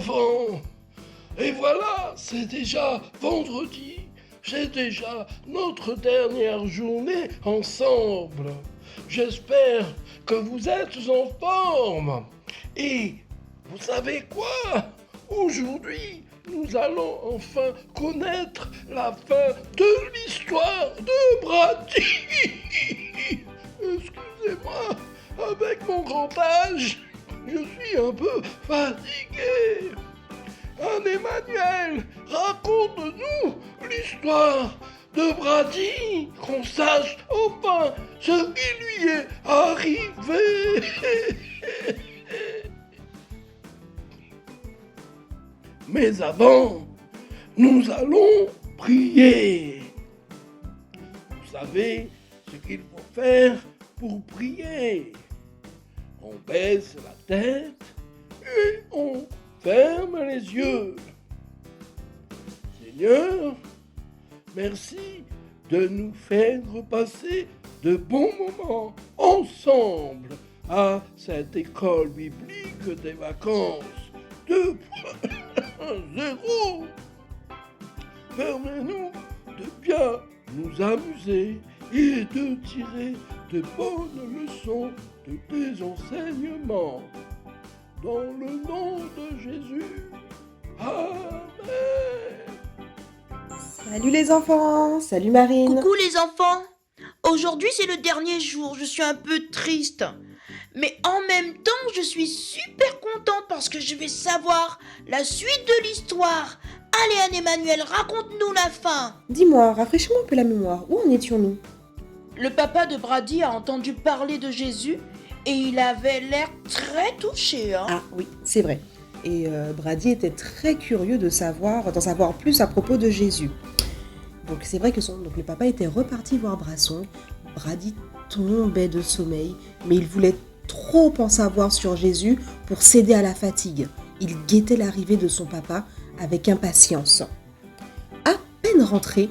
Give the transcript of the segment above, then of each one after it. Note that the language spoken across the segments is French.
enfants. Et voilà, c'est déjà vendredi. C'est déjà notre dernière journée ensemble. J'espère que vous êtes en forme. Et vous savez quoi? Aujourd'hui, nous allons enfin connaître la fin de l'histoire de Brady. Excusez-moi, avec mon grand âge, je suis un peu fatigué. Emmanuel, raconte-nous l'histoire de Brady, qu'on sache enfin ce qui lui est arrivé. Mais avant, nous allons prier. Vous savez ce qu'il faut faire pour prier. On baisse la tête et on ferme les yeux. Seigneur, merci de nous faire passer de bons moments ensemble à cette école biblique des vacances 2.0. Permets-nous de bien nous amuser et de tirer de bonnes leçons de tes enseignements. Dans le nom de Jésus. Amen. Salut les enfants, salut Marine. Coucou les enfants. Aujourd'hui c'est le dernier jour, je suis un peu triste. Mais en même temps, je suis super contente parce que je vais savoir la suite de l'histoire. Allez Anne-Emmanuel, raconte-nous la fin. Dis-moi, rafraîchis-moi un peu la mémoire, où en étions-nous? Le papa de Brady a entendu parler de Jésus et il avait l'air très touché. Ah oui, c'est vrai. Et Brady était très curieux d'en savoir plus à propos de Jésus. Donc c'est vrai que le papa était reparti voir Brasson. Brady tombait de sommeil, mais il voulait trop en savoir sur Jésus pour céder à la fatigue. Il guettait l'arrivée de son papa avec impatience. À peine rentré,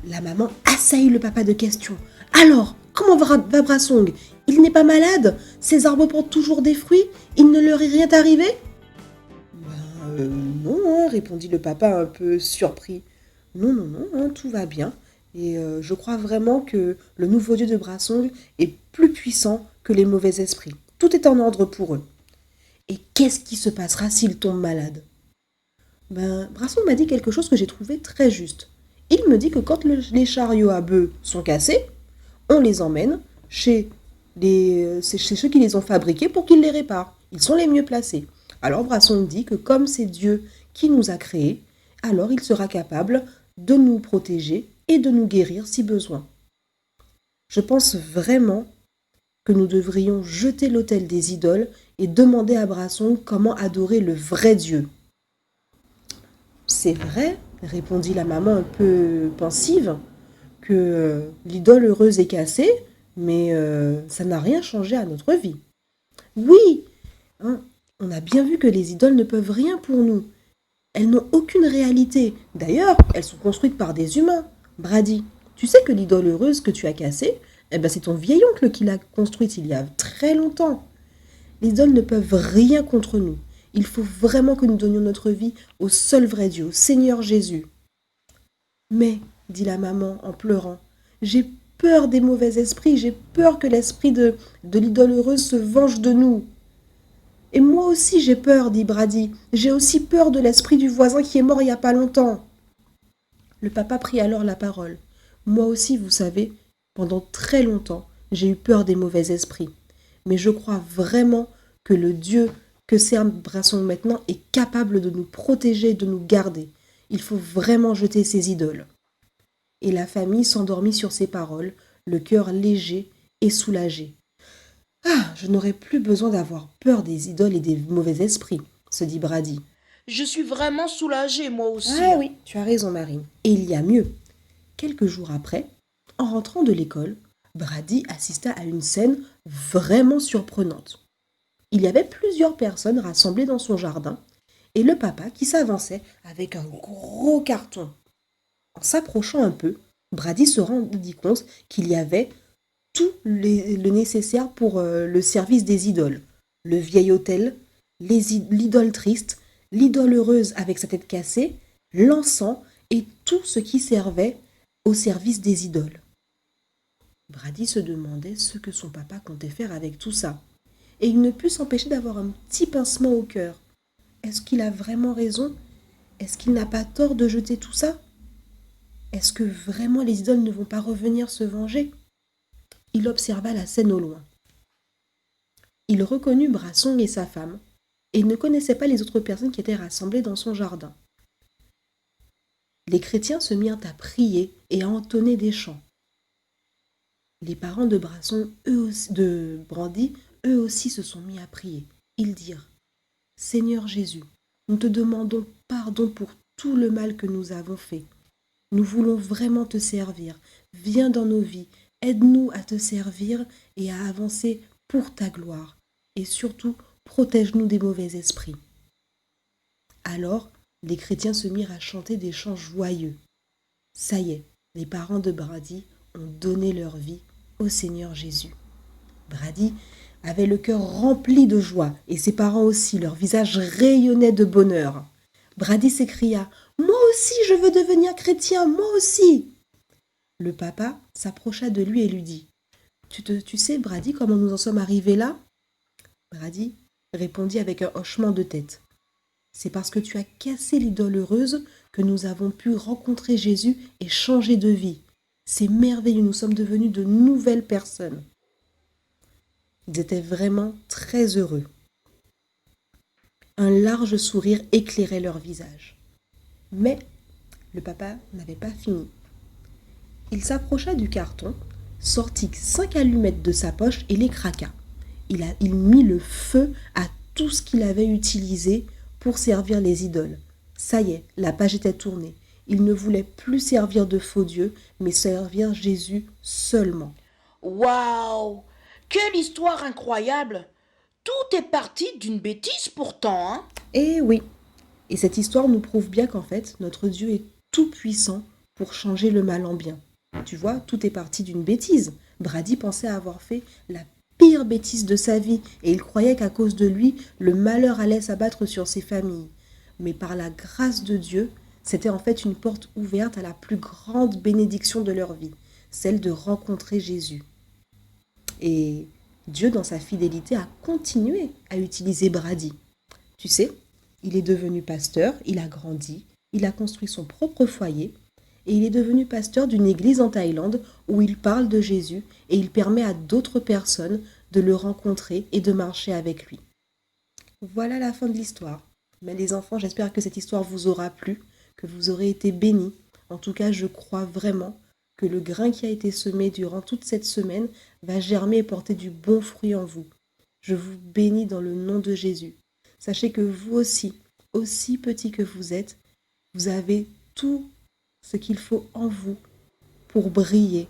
la maman assaillit le papa de questions. Alors, comment va Brassong? Il n'est pas malade? Ses arbres portent toujours des fruits? Il ne leur est rien arrivé? Non, hein, répondit le papa un peu surpris. Non, hein, tout va bien. Et je crois vraiment que le nouveau dieu de Brassong est plus puissant que les mauvais esprits. Tout est en ordre pour eux. Et qu'est-ce qui se passera s'il tombe malade? Brassong m'a dit quelque chose que j'ai trouvé très juste. Il me dit que quand les chariots à bœufs sont cassés, on les emmène chez ceux qui les ont fabriqués pour qu'ils les réparent. Ils sont les mieux placés. Alors Brassong dit que comme c'est Dieu qui nous a créés, alors il sera capable de nous protéger et de nous guérir si besoin. Je pense vraiment que nous devrions jeter l'autel des idoles et demander à Brassong comment adorer le vrai Dieu. C'est vrai, répondit la maman un peu pensive, que l'idole heureuse est cassée, mais ça n'a rien changé à notre vie. Oui, hein, on a bien vu que les idoles ne peuvent rien pour nous. Elles n'ont aucune réalité. D'ailleurs, elles sont construites par des humains. Brady, tu sais que l'idole heureuse que tu as cassée, c'est ton vieil oncle qui l'a construite il y a très longtemps. Les idoles ne peuvent rien contre nous. Il faut vraiment que nous donnions notre vie au seul vrai Dieu, au Seigneur Jésus. Mais, dit la maman en pleurant, j'ai peur des mauvais esprits, j'ai peur que l'esprit de l'idole heureuse se venge de nous. Et moi aussi j'ai peur, dit Brady. J'ai aussi peur de l'esprit du voisin qui est mort il n'y a pas longtemps. Le papa prit alors la parole. Moi aussi, vous savez, pendant très longtemps, j'ai eu peur des mauvais esprits. Mais je crois vraiment que le Dieu que sert Brassong maintenant est capable de nous protéger et de nous garder. Il faut vraiment jeter ces idoles. Et la famille s'endormit sur ces paroles, le cœur léger et soulagé. Ah, je n'aurai plus besoin d'avoir peur des idoles et des mauvais esprits, se dit Brady. Je suis vraiment soulagée, moi aussi. Ah oui, tu as raison, Marine. Et il y a mieux. Quelques jours après, en rentrant de l'école, Brady assista à une scène vraiment surprenante. Il y avait plusieurs personnes rassemblées dans son jardin et le papa qui s'avançait avec un gros carton. En s'approchant un peu, Brady se rendit compte qu'il y avait tout le nécessaire pour le service des idoles. Le vieil autel, l'idole triste l'idole heureuse avec sa tête cassée, l'encens et tout ce qui servait au service des idoles. Brady se demandait ce que son papa comptait faire avec tout ça. Et il ne put s'empêcher d'avoir un petit pincement au cœur. Est-ce qu'il a vraiment raison? Est-ce qu'il n'a pas tort de jeter tout ça? Est-ce que vraiment les idoles ne vont pas revenir se venger? Il observa la scène au loin. Il reconnut Brassong et sa femme, et il ne connaissait pas les autres personnes qui étaient rassemblées dans son jardin. Les chrétiens se mirent à prier et à entonner des chants. Les parents de Brassong, de Brandy, eux aussi se sont mis à prier. Ils dirent: Seigneur Jésus, nous te demandons pardon pour tout le mal que nous avons fait. Nous voulons vraiment te servir. Viens dans nos vies, aide-nous à te servir et à avancer pour ta gloire. Et surtout, protège-nous des mauvais esprits. Alors, les chrétiens se mirent à chanter des chants joyeux. Ça y est, les parents de Brady ont donné leur vie au Seigneur Jésus. Brady avait le cœur rempli de joie et ses parents aussi, leur visage rayonnait de bonheur. Brady s'écria: « Moi aussi, je veux devenir chrétien, moi aussi !» Le papa s'approcha de lui et lui dit: « Tu sais, Brady, comment nous en sommes arrivés là ?» Brady répondit avec un hochement de tête: « C'est parce que tu as cassé l'idole heureuse que nous avons pu rencontrer Jésus et changer de vie. C'est merveilleux, nous sommes devenus de nouvelles personnes. » Ils étaient vraiment très heureux. Un large sourire éclairait leur visage. Mais le papa n'avait pas fini. Il s'approcha du carton, sortit 5 allumettes de sa poche et les craqua. Il mit le feu à tout ce qu'il avait utilisé pour servir les idoles. Ça y est, la page était tournée. Il ne voulait plus servir de faux dieux, mais servir Jésus seulement. Waouh! Quelle histoire incroyable! Tout est parti d'une bêtise pourtant, hein? Eh oui, et cette histoire nous prouve bien qu'en fait, notre Dieu est tout puissant pour changer le mal en bien. Tu vois, tout est parti d'une bêtise. Brady pensait avoir fait la pire bêtise de sa vie et il croyait qu'à cause de lui, le malheur allait s'abattre sur ses familles. Mais par la grâce de Dieu, c'était en fait une porte ouverte à la plus grande bénédiction de leur vie, celle de rencontrer Jésus. Et Dieu, dans sa fidélité, a continué à utiliser Brady. Tu sais, il est devenu pasteur, il a grandi, il a construit son propre foyer et il est devenu pasteur d'une église en Thaïlande où il parle de Jésus et il permet à d'autres personnes de le rencontrer et de marcher avec lui. Voilà la fin de l'histoire. Mais les enfants, j'espère que cette histoire vous aura plu, que vous aurez été bénis. En tout cas, je crois vraiment que le grain qui a été semé durant toute cette semaine va germer et porter du bon fruit en vous. Je vous bénis dans le nom de Jésus. Sachez que vous aussi petit que vous êtes, vous avez tout ce qu'il faut en vous pour briller,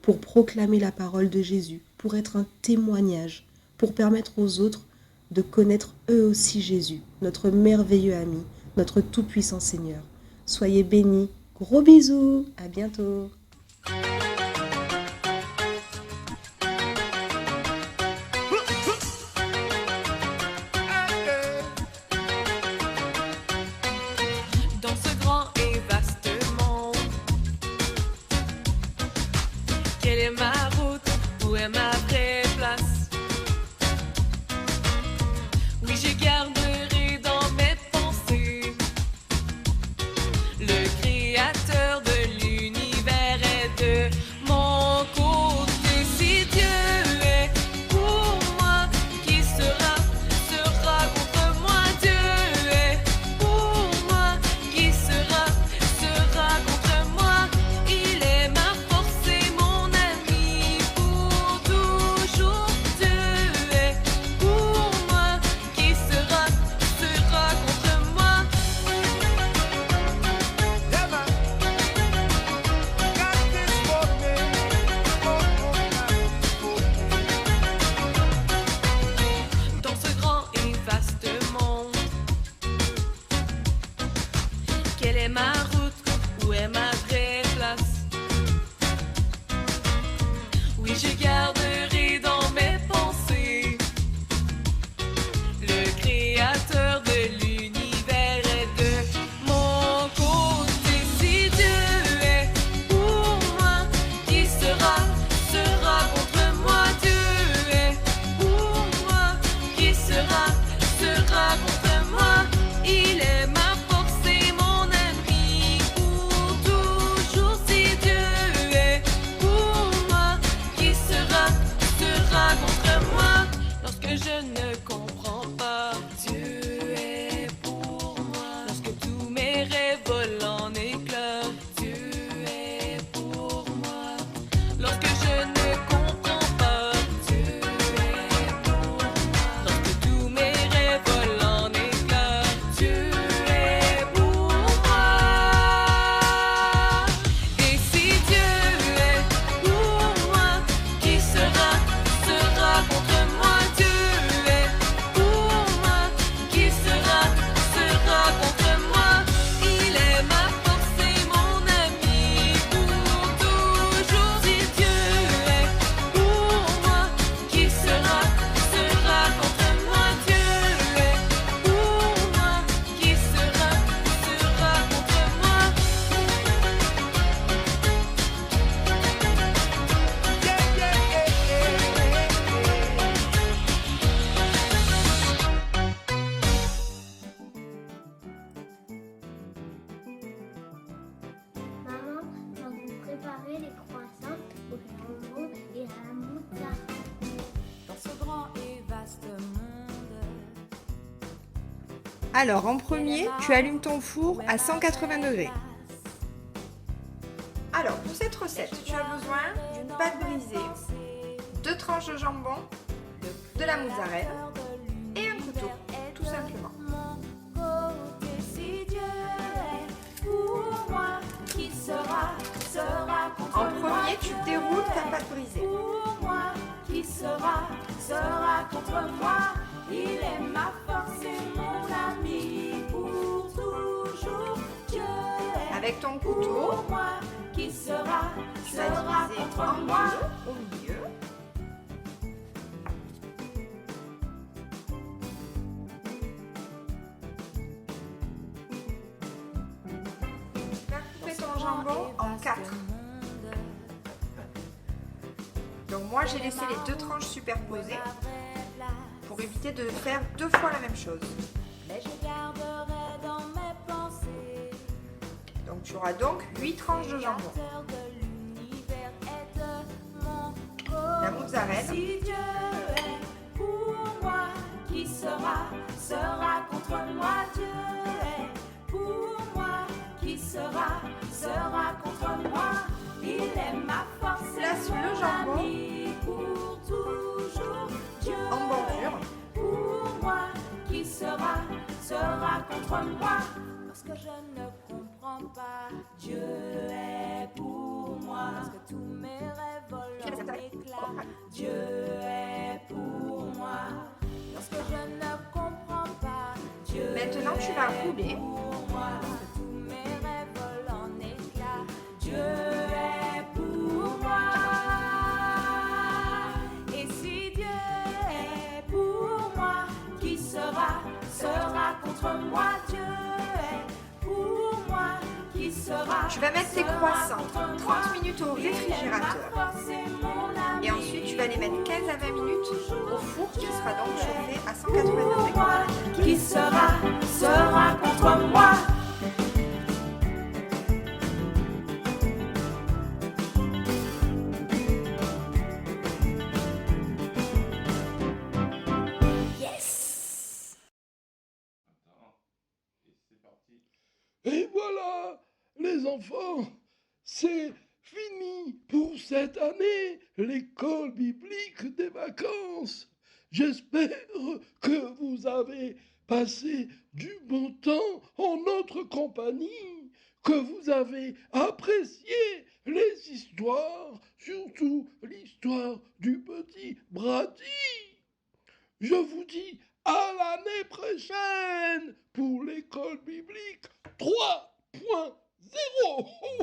pour proclamer la parole de Jésus, pour être un témoignage, pour permettre aux autres de connaître eux aussi Jésus, notre merveilleux ami, notre tout-puissant Seigneur. Soyez bénis. Gros bisous. À bientôt. Dans ce grand et vaste monde, quelle est ma route, où est ma vraie place? Oui, je garderai dans mes pensées le Créateur de l'univers et de mon côté. Si Dieu est pour moi, qui sera contre moi? Dieu est pour moi, qui sera contre moi? Il est ma force et mon ami pour toujours. met les croissants au jambon et à la moutarde. Dans ce grand et vaste monde. Alors, en premier, tu allumes ton four à 180 degrés. Alors, pour cette recette, tu as besoin d'une pâte brisée, 2 tranches de jambon, de la mozzarella et un couteau, tout simplement. En premier, tu déroules ta pâte brisée. Pour moi, qui sera contre moi. Il est ma force et mon ami pour toujours. Dieu est Avec ton couteau, pour moi, qui sera tu vas diviser contre en moi. deux au milieu. Tu vas couper ton jambon en 4. Donc moi j'ai laissé les 2 tranches superposées pour éviter de faire 2 fois la même chose. Mais je garderai dans mes pensées. Donc tu auras donc 8 tranches de jambon. De l'univers et de mon La mozzarella, Si Dieu est pour moi, qui sera contre moi. Dieu est pour moi, qui sera contre moi. Il est ma force, place et le mon jambon ami pour toujours. Dieu en bordure. est pour moi, qui sera contre moi. Parce que je ne comprends pas, Dieu est pour moi. Parce que tous mes rêves volent en éclats. Dieu est pour moi. Parce que je ne comprends pas, Dieu Maintenant tu vas rouler. est pour moi. Parce que tous mes rêves volent en éclats. Dieu est pour moi. Et si Dieu est pour moi, qui sera contre moi. Dieu est pour moi, qui sera Tu vas mettre tes croissants 30 minutes au réfrigérateur. Et ensuite tu vas les mettre 15 à 20 minutes au four qui sera donc chauffé à 180 degrés. Qui sera contre moi. Yes. Et voilà, les enfants, c'est fini pour cette année, l'école biblique des vacances. J'espère que vous avez passé du bon temps en notre compagnie, que vous avez apprécié les histoires, surtout l'histoire du petit Brady. Je vous dis à l'année prochaine pour l'école biblique 3.0.